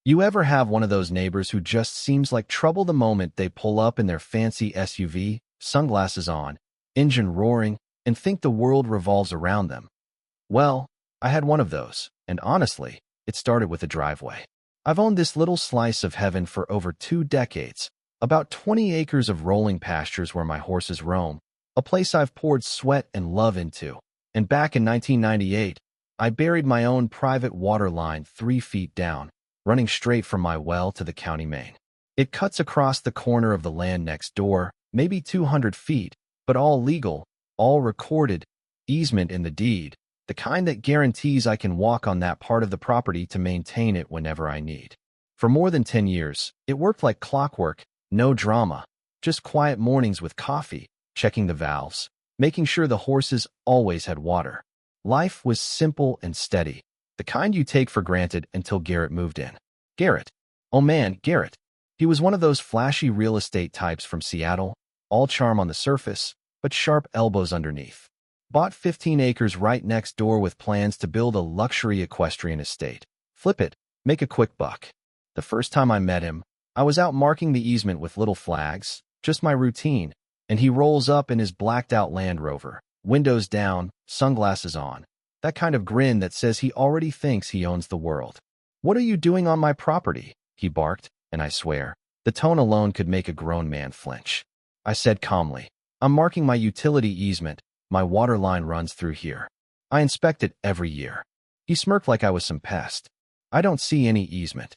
You ever have one of those neighbors who just seems like trouble the moment they pull up in their fancy SUV, sunglasses on, engine roaring, and think the world revolves around them? Well, I had one of those, and honestly, it started with a driveway. I've owned this little slice of heaven for over 2 decades, about 20 acres of rolling pastures where my horses roam, a place I've poured sweat and love into. And back in 1998, I buried my own private water line 3 feet down, running straight from my well to the county main. It cuts across the corner of the land next door, maybe 200 feet, but all legal, all recorded, easement in the deed, the kind that guarantees I can walk on that part of the property to maintain it whenever I need. For more than 10 years, it worked like clockwork, no drama, just quiet mornings with coffee, checking the valves, making sure the horses always had water. Life was simple and steady, the kind you take for granted until Garrett moved in. Garrett. Oh man, Garrett. He was one of those flashy real estate types from Seattle, all charm on the surface, but sharp elbows underneath. Bought 15 acres right next door with plans to build a luxury equestrian estate. Flip it, make a quick buck. The first time I met him, I was out marking the easement with little flags, just my routine, and he rolls up in his blacked-out Land Rover, windows down, sunglasses on, that kind of grin that says he already thinks he owns the world. "What are you doing on my property?" he barked, and I swear, the tone alone could make a grown man flinch. I said calmly, "I'm marking my utility easement. My water line runs through here. I inspect it every year." He smirked like I was some pest. "I don't see any easement."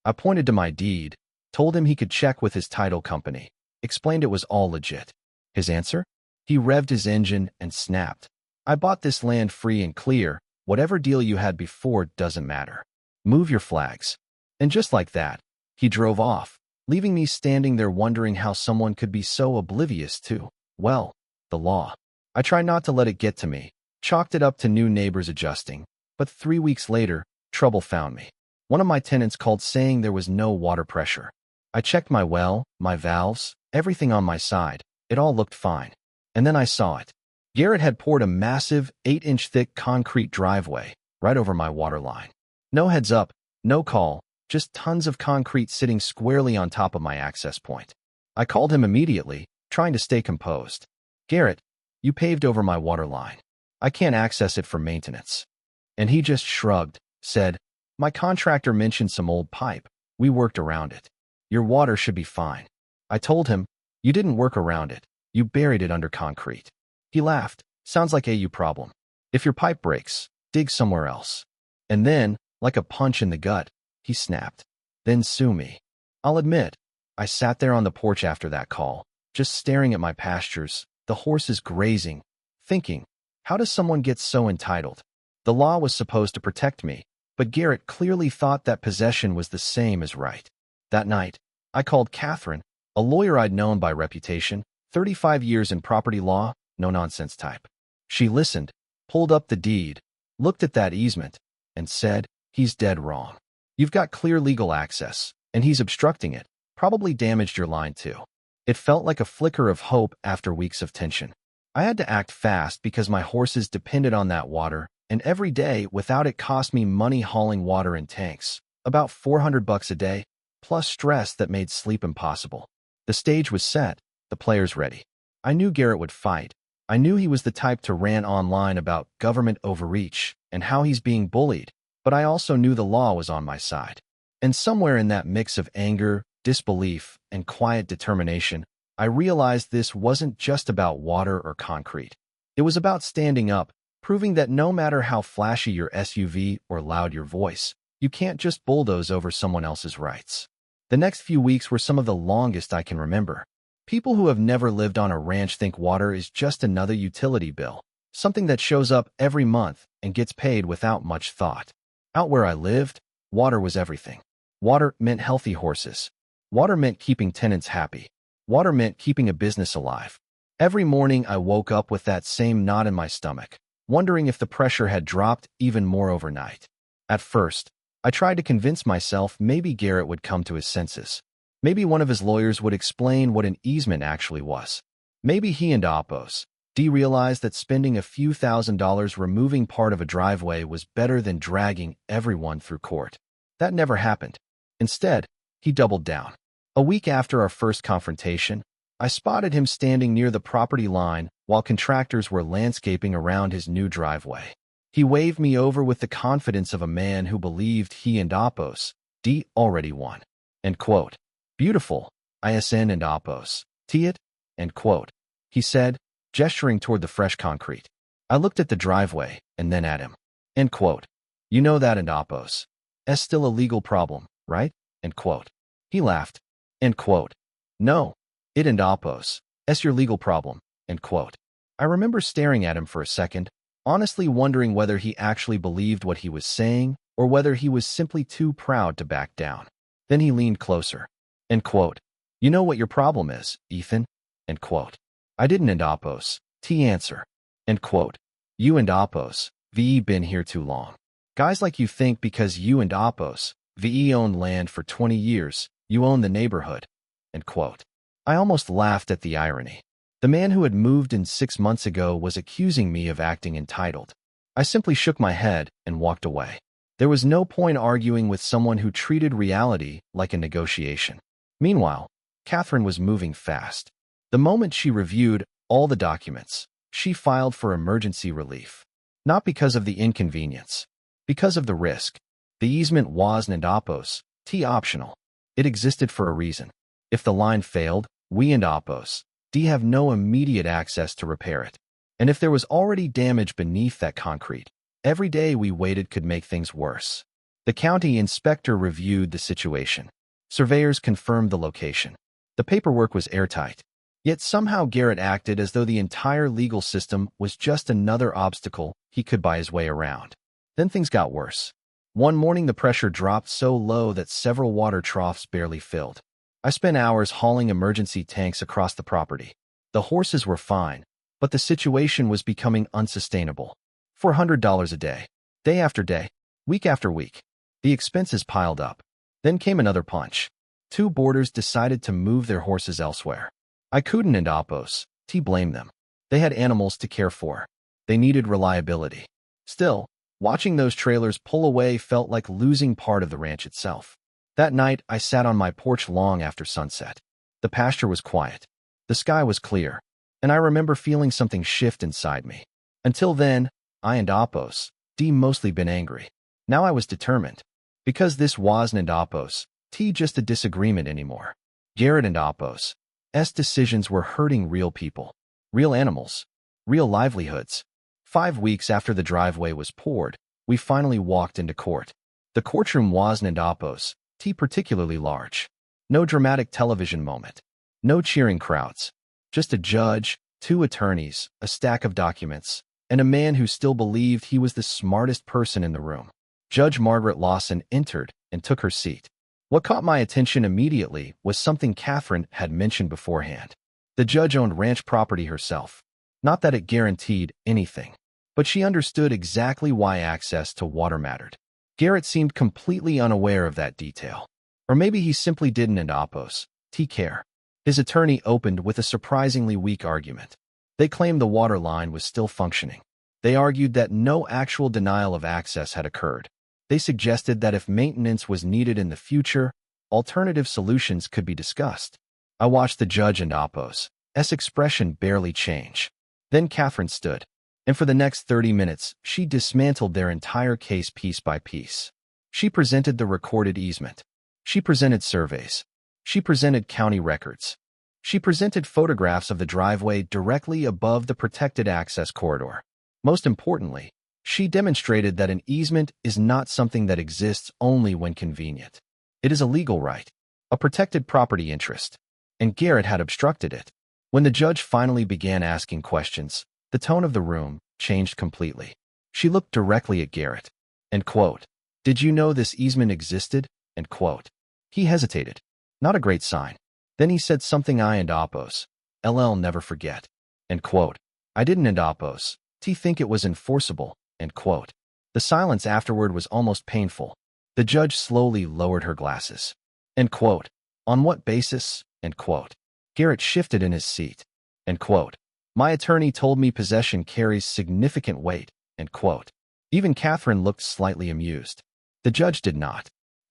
I pointed to my deed, told him he could check with his title company, explained it was all legit. His answer? He revved his engine and snapped. "I bought this land free and clear. Whatever deal you had before doesn't matter. Move your flags." And just like that, he drove off, leaving me standing there wondering how someone could be so oblivious to, well, the law. I tried not to let it get to me, chalked it up to new neighbors adjusting, but 3 weeks later, trouble found me. One of my tenants called saying there was no water pressure. I checked my well, my valves, everything on my side. It all looked fine. And then I saw it. Garrett had poured a massive 8-inch thick concrete driveway right over my water line. No heads up, no call, just tons of concrete sitting squarely on top of my access point. I called him immediately, trying to stay composed. "Garrett, you paved over my water line. I can't access it for maintenance." And he just shrugged, said, "My contractor mentioned some old pipe. We worked around it. Your water should be fine." I told him, "You didn't work around it. You buried it under concrete." He laughed. "Sounds like a you problem. If your pipe breaks, dig somewhere else." And then, like a punch in the gut, he snapped. "Then sue me." I'll admit, I sat there on the porch after that call, just staring at my pastures, the horses grazing, thinking, how does someone get so entitled? The law was supposed to protect me, but Garrett clearly thought that possession was the same as right. That night, I called Catherine, a lawyer I'd known by reputation, 35 years in property law, no-nonsense type. She listened, pulled up the deed, looked at that easement, and said, "He's dead wrong. You've got clear legal access, and he's obstructing it, probably damaged your line too." It felt like a flicker of hope after weeks of tension. I had to act fast because my horses depended on that water, and every day without it cost me money hauling water in tanks, about $400 a day, plus stress that made sleep impossible. The stage was set, the players ready. I knew Garrett would fight. I knew he was the type to rant online about government overreach and how he's being bullied, but I also knew the law was on my side. And somewhere in that mix of anger, disbelief, and quiet determination, I realized this wasn't just about water or concrete. It was about standing up, proving that no matter how flashy your SUV or loud your voice, you can't just bulldoze over someone else's rights. The next few weeks were some of the longest I can remember. People who have never lived on a ranch think water is just another utility bill, something that shows up every month and gets paid without much thought. Out where I lived, water was everything. Water meant healthy horses. Water meant keeping tenants happy. Water meant keeping a business alive. Every morning I woke up with that same knot in my stomach, wondering if the pressure had dropped even more overnight. At first, I tried to convince myself maybe Garrett would come to his senses. Maybe one of his lawyers would explain what an easement actually was. Maybe he and Oppos realized that spending a few $1,000s removing part of a driveway was better than dragging everyone through court. That never happened. Instead, he doubled down. A week after our first confrontation, I spotted him standing near the property line while contractors were landscaping around his new driveway. He waved me over with the confidence of a man who believed he and Opos D already won. End quote. Beautiful, ISN and Opos T it, end quote. He said, gesturing toward the fresh concrete. I looked at the driveway and then at him. End quote. You know that and Opos S still a legal problem, right? End quote. He laughed. End quote. No, it and Opos S your legal problem. End quote. I remember staring at him for a second, honestly wondering whether he actually believed what he was saying or whether he was simply too proud to back down. Then he leaned closer. End quote. You know what your problem is, Ethan? End quote. I didn't and Opos T answer. End quote. You and Opos VE been here too long. Guys like you think because you and Opos VE own land for 20 years, you own the neighborhood. End quote. I almost laughed at the irony. The man who had moved in 6 months ago was accusing me of acting entitled. I simply shook my head and walked away. There was no point arguing with someone who treated reality like a negotiation. Meanwhile, Catherine was moving fast. The moment she reviewed all the documents, she filed for emergency relief. Not because of the inconvenience, because of the risk. The easement was and Opos T optional. It existed for a reason. If the line failed, we and Opos D have no immediate access to repair it. And if there was already damage beneath that concrete, every day we waited could make things worse. The county inspector reviewed the situation. Surveyors confirmed the location. The paperwork was airtight. Yet somehow Garrett acted as though the entire legal system was just another obstacle he could buy his way around. Then things got worse. One morning the pressure dropped so low that several water troughs barely filled. I spent hours hauling emergency tanks across the property. The horses were fine, but the situation was becoming unsustainable. $400 a day, day after day, week after week. The expenses piled up. Then came another punch. 2 boarders decided to move their horses elsewhere. I couldn't and Opos T blame them. They had animals to care for. They needed reliability. Still, watching those trailers pull away felt like losing part of the ranch itself. That night, I sat on my porch long after sunset. The pasture was quiet. The sky was clear. And I remember feeling something shift inside me. Until then, I and Opos D mostly been angry. Now I was determined. Because this wasn't Opos T just a disagreement anymore. Garrett and Opos S decisions were hurting real people, real animals, real livelihoods. 5 weeks after the driveway was poured, we finally walked into court. The courtroom wasn't Opos T particularly large. No dramatic television moment. No cheering crowds. Just a judge, 2 attorneys, a stack of documents, and a man who still believed he was the smartest person in the room. Judge Margaret Lawson entered and took her seat. What caught my attention immediately was something Catherine had mentioned beforehand. The judge owned ranch property herself. Not that it guaranteed anything, but she understood exactly why access to water mattered. Garrett seemed completely unaware of that detail. Or maybe he simply didn't and Opos T care. His attorney opened with a surprisingly weak argument. They claimed the water line was still functioning. They argued that no actual denial of access had occurred. They suggested that if maintenance was needed in the future, alternative solutions could be discussed. I watched the judge and Opos S expression barely change. Then Catherine stood, and for the next 30 minutes, she dismantled their entire case piece by piece. She presented the recorded easement. She presented surveys. She presented county records. She presented photographs of the driveway directly above the protected access corridor. Most importantly, she demonstrated that an easement is not something that exists only when convenient. It is a legal right, a protected property interest, and Garrett had obstructed it. When the judge finally began asking questions, the tone of the room changed completely. She looked directly at Garrett. End quote. Did you know this easement existed? End quote. He hesitated. Not a great sign. Then he said something I and Opos LL never forget. End quote. I didn't and Opos T think it was enforceable. End quote. The silence afterward was almost painful. The judge slowly lowered her glasses. End quote. On what basis? End quote. Garrett shifted in his seat. End quote. My attorney told me possession carries significant weight. End quote. Even Catherine looked slightly amused. The judge did not.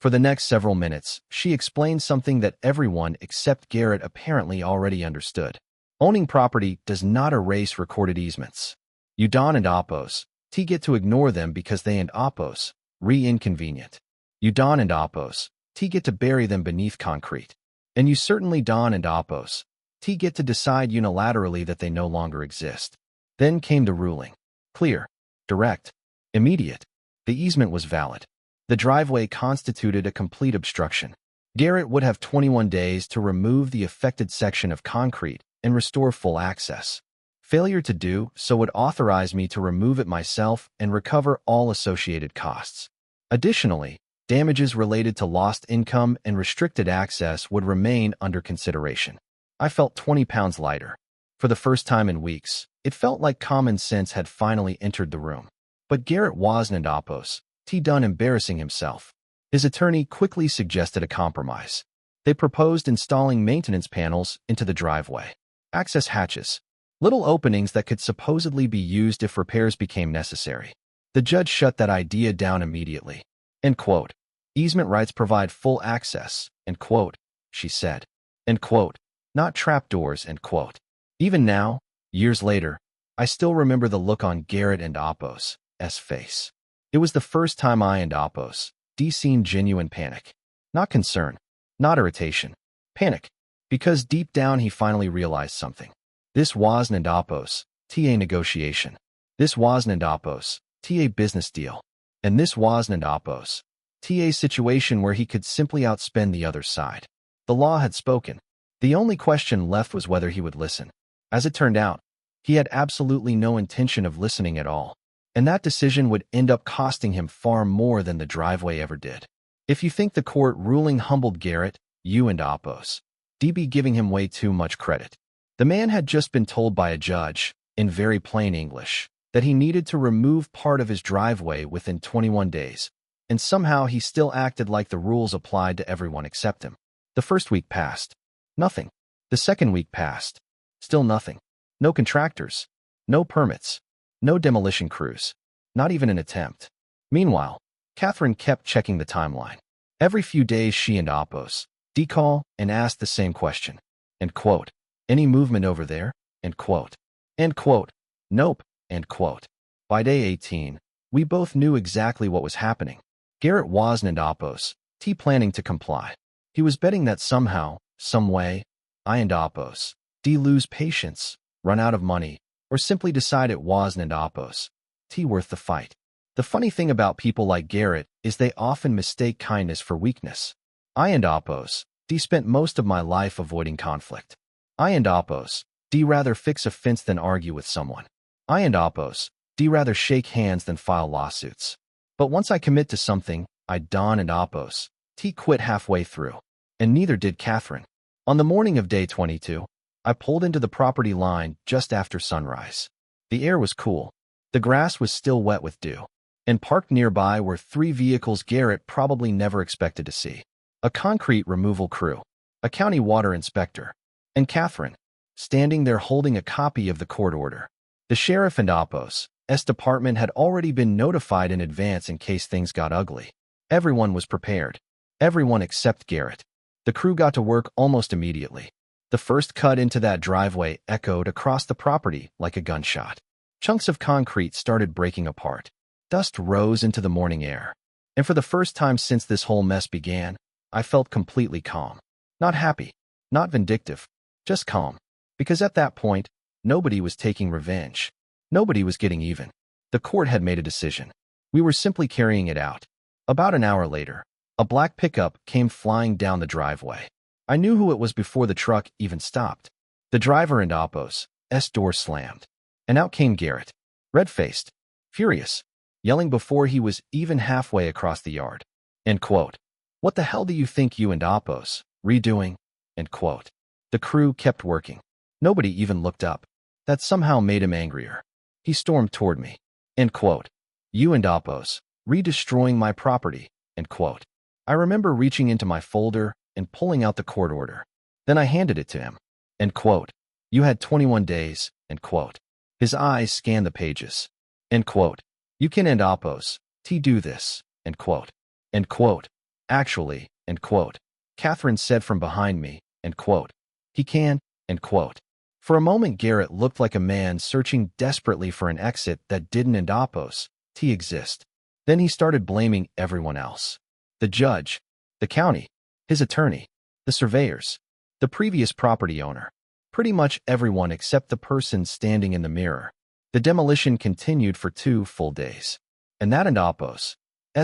For the next several minutes, she explained something that everyone except Garrett apparently already understood. Owning property does not erase recorded easements. You don and oppose. T get to ignore them because they and oppose. Inconvenient. You don and oppose. T get to bury them beneath concrete. And you certainly don and oppose. T get to decide unilaterally that they no longer exist. Then came the ruling. Clear. Direct. Immediate. The easement was valid. The driveway constituted a complete obstruction. Garrett would have 21 days to remove the affected section of concrete and restore full access. Failure to do so would authorize me to remove it myself and recover all associated costs. Additionally, damages related to lost income and restricted access would remain under consideration. I felt 20 pounds lighter. For the first time in weeks, it felt like common sense had finally entered the room. But Garrett wasn't oppose. T done embarrassing himself. His attorney quickly suggested a compromise. They proposed installing maintenance panels into the driveway. Access hatches. Little openings that could supposedly be used if repairs became necessary. The judge shut that idea down immediately. End quote. Easement rights provide full access, end quote, she said. End quote. Not trapdoors, end quote. Even now, years later, I still remember the look on Garrett and Oppo's face. It was the first time I and Oppo's seen genuine panic. Not concern, not irritation. Panic. Because deep down he finally realized something. This wasn't Oppo's TA negotiation. This wasn't Oppo's TA business deal. And this wasn't Oppo's TA situation where he could simply outspend the other side. The law had spoken. The only question left was whether he would listen. As it turned out, he had absolutely no intention of listening at all. And that decision would end up costing him far more than the driveway ever did. If you think the court ruling humbled Garrett, you and Oppo's be giving him way too much credit. The man had just been told by a judge, in very plain English, that he needed to remove part of his driveway within 21 days, and somehow he still acted like the rules applied to everyone except him. The first week passed. Nothing. The second week passed. Still nothing. No contractors. No permits. No demolition crews. Not even an attempt. Meanwhile, Catherine kept checking the timeline. Every few days she and Oppo's call and asked the same question. End quote. Any movement over there? End quote. End quote. Nope. End quote. By day 18, we both knew exactly what was happening. Garrett wasn't Oppo's planning to comply. He was betting that somehow, some way, I and Oppo's lose patience, run out of money, or simply decide it wasn't Oppo's worth the fight. The funny thing about people like Garrett is they often mistake kindness for weakness. I and Oppo's spent most of my life avoiding conflict. I and Oppo's rather fix a fence than argue with someone. I and Oppo's rather shake hands than file lawsuits. But once I commit to something, I don and Oppo's quit halfway through. And neither did Catherine. On the morning of day 22, I pulled into the property line just after sunrise. The air was cool. The grass was still wet with dew. And parked nearby were 3 vehicles Garrett probably never expected to see. A concrete removal crew, a county water inspector, and Catherine, standing there holding a copy of the court order. The sheriff and Oppo's department had already been notified in advance in case things got ugly. Everyone was prepared. Everyone except Garrett. The crew got to work almost immediately. The first cut into that driveway echoed across the property like a gunshot. Chunks of concrete started breaking apart. Dust rose into the morning air. And for the first time since this whole mess began, I felt completely calm. Not happy, not vindictive, just calm. Because at that point, nobody was taking revenge. Nobody was getting even. The court had made a decision. We were simply carrying it out. About an hour later, a black pickup came flying down the driveway. I knew who it was before the truck even stopped. The driver and Oppo's door slammed. And out came Garrett, red-faced, furious, yelling before he was even halfway across the yard. End quote. What the hell do you think you and Oppo's redoing? End quote. The crew kept working. Nobody even looked up. That somehow made him angrier. He stormed toward me. End quote. You and Oppo's redestroying my property. End quote. I remember reaching into my folder and pulling out the court order. Then I handed it to him. End quote. You had 21 days. End quote. His eyes scanned the pages. End quote. You can end Oppo's do this. End quote. End quote. Actually, end quote. Catherine said from behind me, end quote. He can, end quote. For a moment, Garrett looked like a man searching desperately for an exit that didn't end oppose T exist. Then he started blaming everyone else. The judge, the county, his attorney, the surveyors, the previous property owner. Pretty much everyone except the person standing in the mirror. The demolition continued for 2 full days. And that end oppose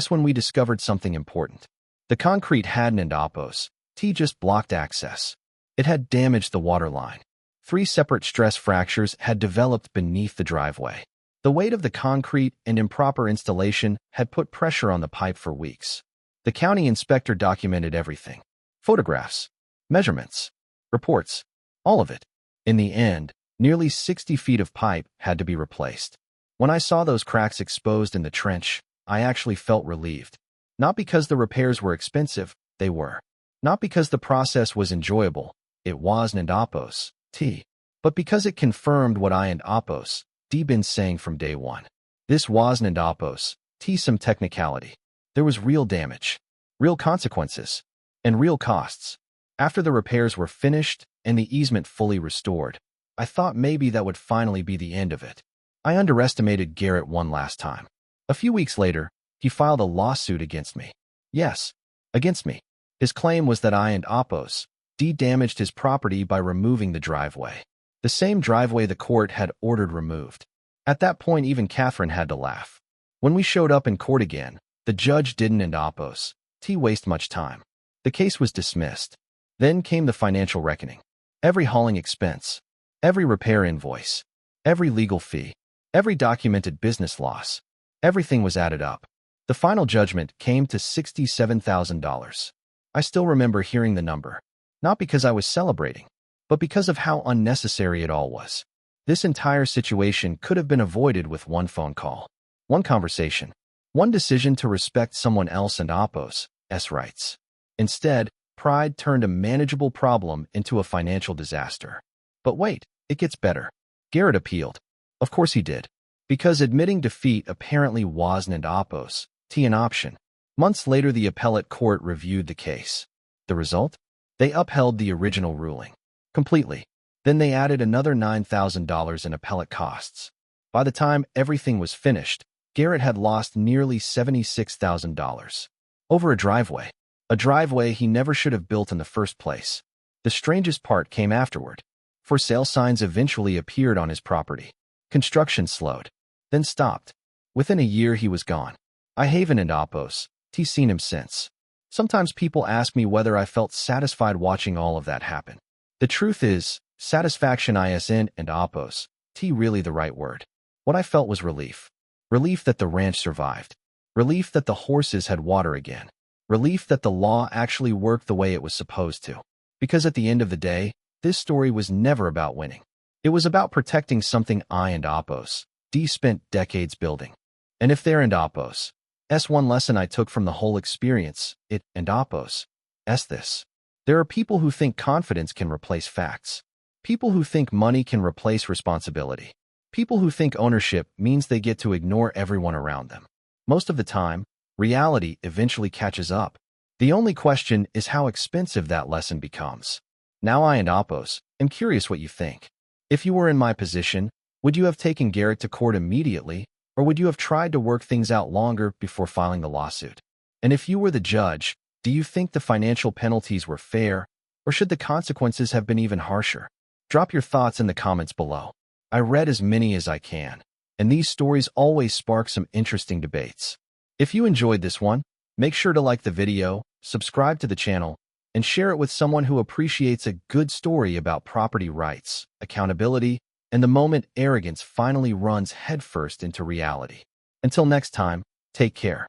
when we discovered something important. The concrete hadn't end oppose T just blocked access. It had damaged the water line. 3 separate stress fractures had developed beneath the driveway. The weight of the concrete and improper installation had put pressure on the pipe for weeks. The county inspector documented everything. Photographs, measurements, reports, all of it. In the end, nearly 60 feet of pipe had to be replaced. When I saw those cracks exposed in the trench, I actually felt relieved. Not because the repairs were expensive, they were. Not because the process was enjoyable, it was and oppose T. But because it confirmed what I and oppose D been saying from day one. This was and oppose T some technicality. There was real damage, real consequences, and real costs. After the repairs were finished and the easement fully restored, I thought maybe that would finally be the end of it. I underestimated Garrett one last time. A few weeks later, he filed a lawsuit against me. Yes, against me. His claim was that I and oppose D damaged his property by removing the driveway. The same driveway the court had ordered removed. At that point, even Catherine had to laugh. When we showed up in court again, the judge didn't and oppose T waste much time. The case was dismissed. Then came the financial reckoning. Every hauling expense, every repair invoice, every legal fee, every documented business loss, everything was added up. The final judgment came to $67,000. I still remember hearing the number, not because I was celebrating, but because of how unnecessary it all was. This entire situation could have been avoided with one phone call, one conversation, one decision to respect someone else and oppose rights. Instead, pride turned a manageable problem into a financial disaster. But wait, it gets better. Garrett appealed. Of course he did. Because admitting defeat apparently wasn't and oppose T an option. Months later, the appellate court reviewed the case. The result? They upheld the original ruling. Completely. Then they added another $9,000 in appellate costs. By the time everything was finished, Garrett had lost nearly $76,000. Over a driveway he never should have built in the first place. The strangest part came afterward. For sale signs eventually appeared on his property. Construction slowed, then stopped. Within a year he was gone. I haven't and oppose T seen him since. Sometimes people ask me whether I felt satisfied watching all of that happen. The truth is, satisfaction isn't and oppose T really the right word. What I felt was relief. Relief that the ranch survived. Relief that the horses had water again. Relief that the law actually worked the way it was supposed to. Because at the end of the day, this story was never about winning. It was about protecting something I and oppose D spent decades building. And if there and oppose one lesson I took from the whole experience, it and oppose this. There are people who think confidence can replace facts. People who think money can replace responsibility. People who think ownership means they get to ignore everyone around them. Most of the time, reality eventually catches up. The only question is how expensive that lesson becomes. Now I and oppose am curious what you think. If you were in my position, would you have taken Garrett to court immediately, or would you have tried to work things out longer before filing the lawsuit? And if you were the judge, do you think the financial penalties were fair, or should the consequences have been even harsher? Drop your thoughts in the comments below. I read as many as I can, and these stories always spark some interesting debates. If you enjoyed this one, make sure to like the video, subscribe to the channel, and share it with someone who appreciates a good story about property rights, accountability, and the moment arrogance finally runs headfirst into reality. Until next time, take care.